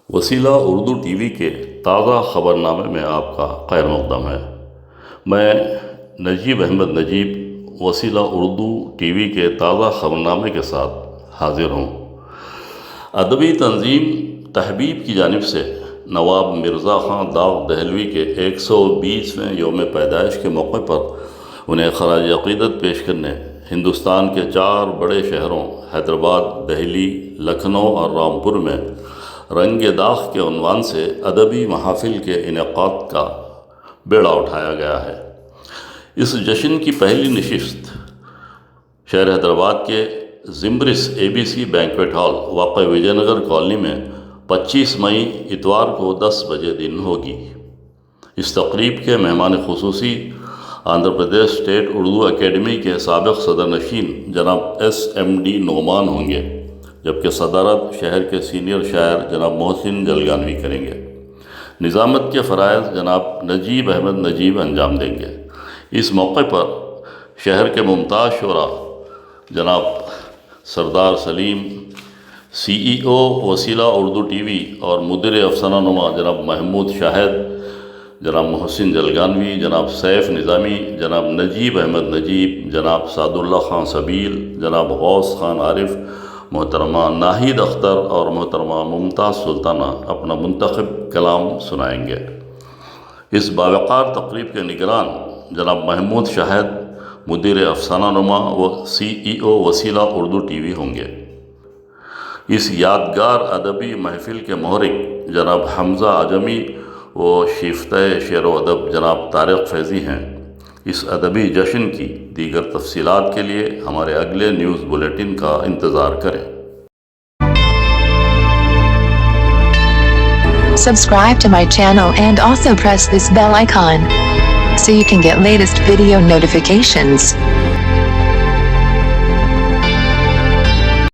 وسیلہ Urdu T V کے تازہ خبرنامے میں آپ کا خیر مقدم ہے۔ میں نجیب احمد نجیب وسیلہ اردو ٹی وی کے تازہ خبرنامے کے ساتھ حاضر ہوں۔ ادبی تنظیم تحبیب کی جانب سے نواب مرزا خان داغ دہلوی کے 120ویں یوم پیدائش کے موقع پر انہیں خراج عقیدت پیش کرنے ہندوستان کے 4 بڑے شہروں حیدرآباد، دہلی، لکھنؤ اور رامپور میں رنگ داغ کے عنوان سے ادبی محافل کے انعقاد کا بیڑا اٹھایا گیا ہے۔ اس جشن کی پہلی نشست شہر حیدرآباد کے زمبرس ABC بینکویٹ ہال واقع وجے نگر کالونی میں 25 مئی اتوار کو 10 بجے دن ہوگی۔ اس تقریب کے مہمان خصوصی آندھرا پردیش اسٹیٹ اردو اکیڈمی کے سابق صدر نشین جناب SMD نعمان ہوں گے، جبکہ صدارت شہر کے سینئر شاعر جناب محسن جلگانوی کریں گے۔ نظامت کے فرائض جناب نجیب احمد نجیب انجام دیں گے۔ اس موقع پر شہر کے ممتاز شعراء جناب سردار سلیم، CEO وسیلہ اردو ٹی وی اور مدیر افسانہ نما جناب محمود شاہد، جناب محسن جلگانوی، جناب سیف نظامی، جناب نجیب احمد نجیب، جناب سعد اللہ خان سبیل، جناب غوث خان عارف، محترمہ ناہید اختر اور محترمہ ممتاز سلطانہ اپنا منتخب کلام سنائیں گے۔ اس باوقار تقریب کے نگران جناب محمود شاہد، مدیر افسانہ نما و CEO وسیلہ اردو ٹی وی ہوں گے۔ اس یادگار ادبی محفل کے محرک جناب حمزہ اعظمی و شیفتہ شعر و ادب جناب طارق فیضی ہیں۔ اس ادبی جشن کی دیگر تفصیلات کے لیے ہمارے اگلے نیوز بلیٹن کا انتظار کریں۔ Subscribe to my channel and also press this bell icon so you can get latest video notifications.